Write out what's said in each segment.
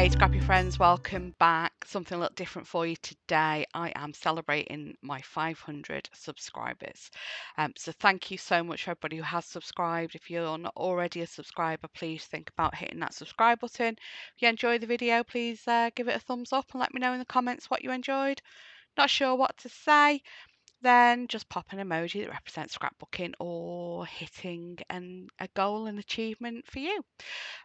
Hey Scrappy friends, welcome back. Something a little different for you today. I am celebrating my 500 subscribers. So thank you so much for everybody who has subscribed. If you're not already a subscriber, please think about hitting that subscribe button. If you enjoyed the video, please give it a thumbs up and let me know in the comments what you enjoyed. Not sure what to say? Then just pop an emoji that represents scrapbooking or hitting a goal and achievement for you.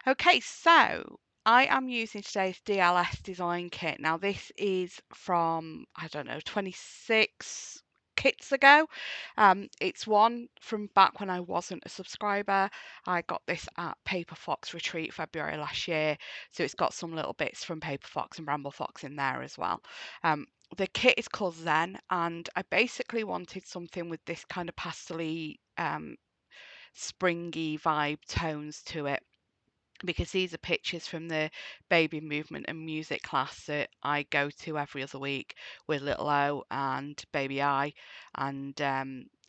Okay, so I am using today's DLS design kit. Now, this is from, I don't know, 26 kits ago. It's one from back when I wasn't a subscriber. I got this at Paper Fox Retreat February last year. So it's got some little bits from Paper Fox and Bramble Fox in there as well. The kit is called Zen, and I basically wanted something with this kind of pastel-y, springy vibe tones to it, because these are pictures from the baby movement and music class that I go to every other week with little O and baby I, and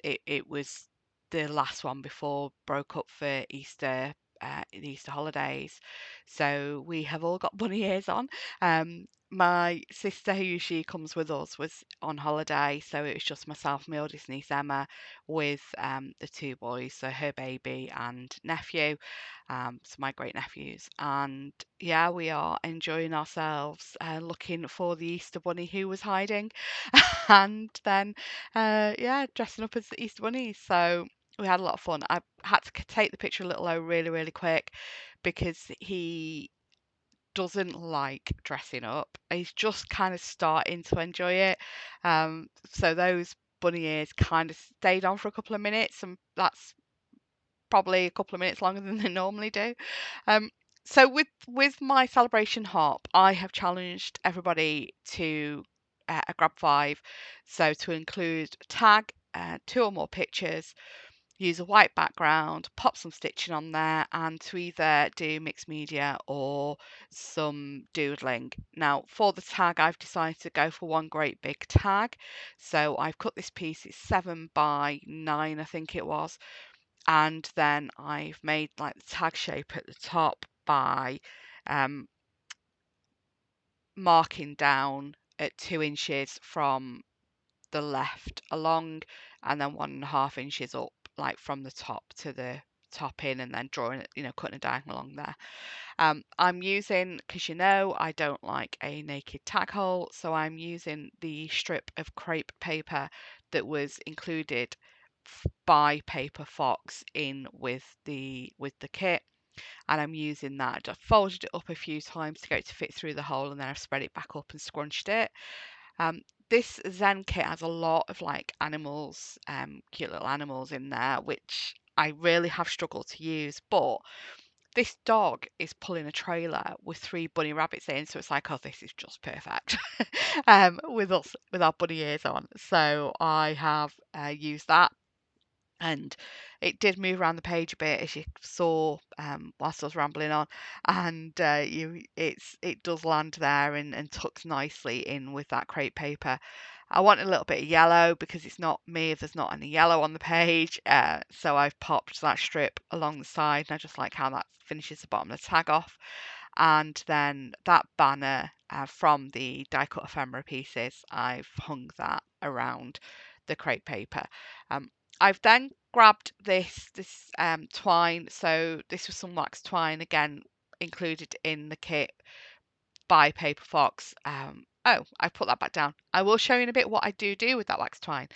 it was the last one before broke up for Easter. The Easter holidays, so we have all got bunny ears on. My sister, who usually comes with us, was on holiday, so it was just myself, my oldest niece Emma, with the two boys, so her baby and nephew, so my great nephews. And yeah, we are enjoying ourselves, looking for the Easter bunny who was hiding, and then yeah, dressing up as the Easter bunnies. So we had a lot of fun. I had to take the picture of little O really, really quick because he doesn't like dressing up. He's just kind of starting to enjoy it. So those bunny ears kind of stayed on for a couple of minutes, and that's probably a couple of minutes longer than they normally do. Um, so with my celebration hop, I have challenged everybody to a grab 5. So to include tag 2 or more pictures, use a white background, pop some stitching on there, and to either do mixed media or some doodling. Now, for the tag, I've decided to go for one great big tag. So I've cut this piece, it's 7 by 9, I think it was. And then I've made like the tag shape at the top by um, marking down at 2 inches from the left along, and then 1.5 inches up, like from the top to the top in, and then drawing it, cutting a diagonal along there. I'm using, because I don't like a naked tag hole, so I'm using the strip of crepe paper that was included by Paper Fox in with the kit, and I'm using that. I've folded it up a few times to get it to fit through the hole, and then I've spread it back up and scrunched it. This Zen kit has a lot of like animals, cute little animals in there, which I really have struggled to use, but this dog is pulling a trailer with 3 bunny rabbits in, so it's like, oh, this is just perfect. With our bunny ears on. So I have used that, and it did move around the page a bit, as you saw, whilst I was rambling on, and it does land there and tucks nicely in with that crepe paper. I want a little bit of yellow because it's not me if there's not any yellow on the page, so I've popped that strip along the side, and I just like how that finishes the bottom of the tag off. And then that banner from the die cut ephemera pieces, I've hung that around the crepe paper. I've then grabbed this twine. So this was some wax twine, again included in the kit by Paper Fox. Oh, I put that back down. I will show you in a bit what I do with that wax twine.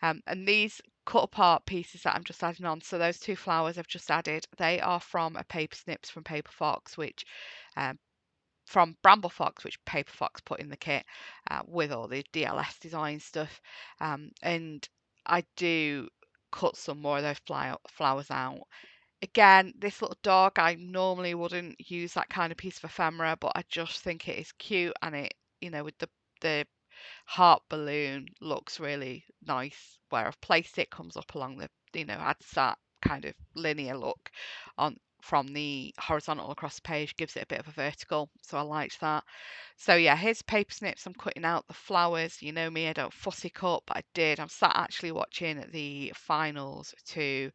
And these cut apart pieces that I'm just adding on, so those 2 flowers I've just added, they are from a paper snips from Paper Fox, which from Bramble Fox, which Paper Fox put in the kit with all the DLS design stuff. And I do cut some more of those flowers out. Again, this little dog, I normally wouldn't use that kind of piece of ephemera, but I just think it is cute, and it, with the heart balloon, looks really nice where I've placed it, comes up along the, adds that kind of linear look on from the horizontal across the page, gives it a bit of a vertical, so I liked that. So yeah, here's paper snips. I'm cutting out the flowers. You know me, I don't fussy cut, but I did. I'm sat actually watching the finals to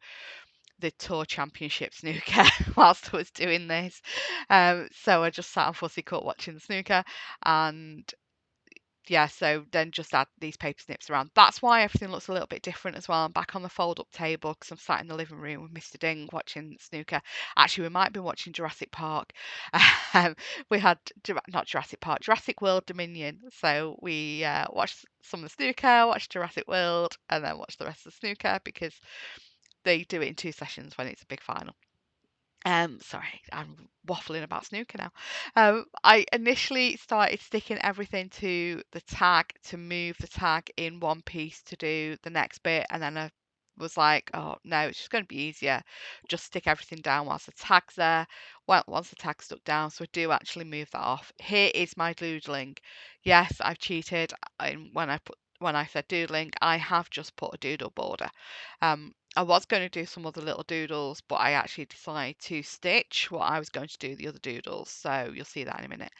the Tour Championship snooker whilst I was doing this. So I just sat on Fussy Cut watching the snooker, and yeah, so then just add these paper snips around. That's why everything looks a little bit different as well. I'm back on the fold-up table because I'm sat in the living room with Mr. Ding watching snooker. Actually, we might be watching Jurassic Park. We had, not Jurassic Park, Jurassic World Dominion. So we watched some of the snooker, watched Jurassic World, and then watched the rest of the snooker because they do it in 2 sessions when it's a big final. Sorry, I'm waffling about snooker now. I initially started sticking everything to the tag to move the tag in one piece to do the next bit, and then I was like, oh no, it's just going to be easier. Just stick everything down whilst the tag's there. Well, once the tag's stuck down, so I do actually move that off. Here is my doodling. Yes, I've cheated. When I said doodling, I have just put a doodle border. I was going to do some other little doodles, but I actually decided to stitch what I was going to do the other doodles. So you'll see that in a minute.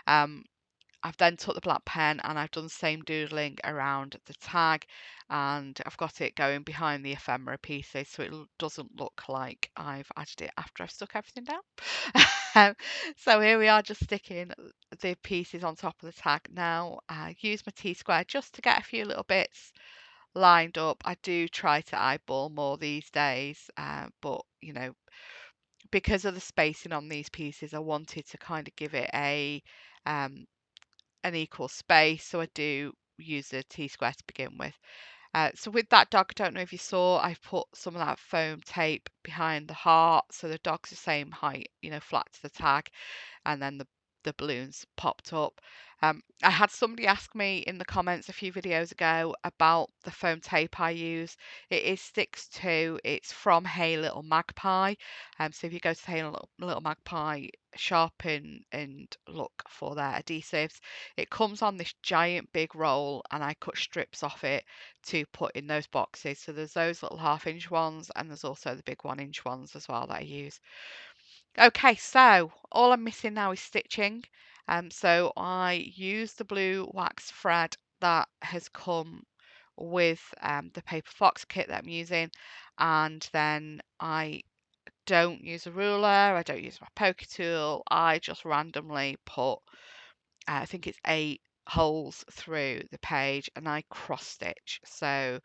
I've then took the black pen and I've done the same doodling around the tag, and I've got it going behind the ephemera pieces so it doesn't look like I've added it after I've stuck everything down. So here we are, just sticking the pieces on top of the tag. Now I use my T-square just to get a few little bits lined up. I do try to eyeball more these days, but you know, because of the spacing on these pieces, I wanted to kind of give it um, an equal space, so I do use a T-square to begin with. So with that dog, I don't know if you saw, I've put some of that foam tape behind the heart, so the dog's the same height, you know, flat to the tag, and then the balloons popped up. I had somebody ask me in the comments a few videos ago about the foam tape I use. It is Sticks 2. It's from Hey Little Magpie. So if you go to Hey Little Magpie shop and look for their adhesives, it comes on this giant big roll, and I cut strips off it to put in those boxes. So there's those little 1/2 inch ones, and there's also the big 1 inch ones as well that I use. Okay, so all I'm missing now is stitching. So I use the blue wax thread that has come with the paper fox kit that I'm using, and then I don't use a ruler, I don't use my poker tool, I just randomly put, I think it's 8 holes through the page, and I cross stitch. So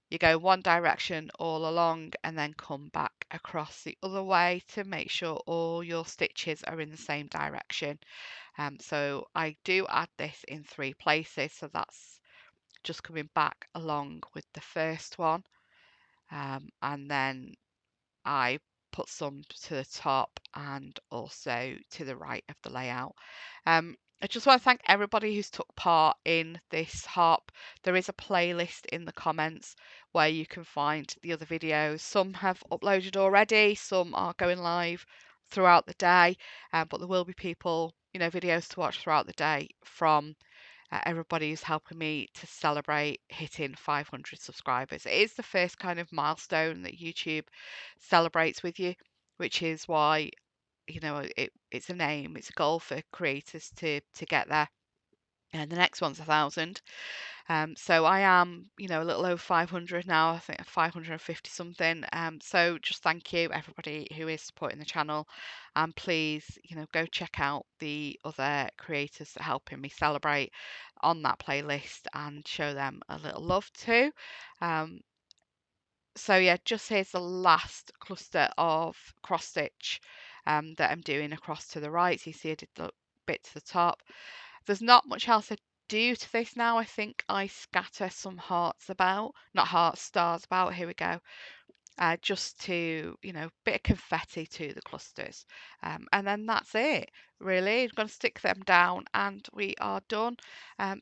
you go one direction all along and then come back across the other way to make sure all your stitches are in the same direction. So I do add this in 3 places, so that's just coming back along with the first one, and then I put some to the top and also to the right of the layout. I just want to thank everybody who's took part in this hop. There is a playlist in the comments where you can find the other videos. Some have uploaded already, some are going live throughout the day, but there will be people, you know, videos to watch throughout the day from everybody who's helping me to celebrate hitting 500 subscribers. It is the first kind of milestone that YouTube celebrates with you, which is why, you know, it's an aim, it's a goal for creators to get there. And the next one's 1,000. So I am, you know, a little over 500 now. I think 550 something. So just thank you everybody who is supporting the channel, and please, you know, go check out the other creators that are helping me celebrate on that playlist and show them a little love too. So yeah, just here's the last cluster of cross stitch that I'm doing across to the right. So you see I did the bit to the top. There's not much else I do to this now. I think I scatter some hearts about, not hearts, stars about. Here we go. Just to, you know, bit of confetti to the clusters. And then that's it, really. I'm going to stick them down and we are done.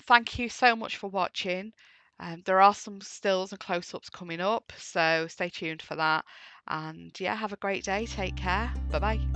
Thank you so much for watching. There are some stills and close-ups coming up, so stay tuned for that. And yeah, have a great day. Take care. Bye-bye.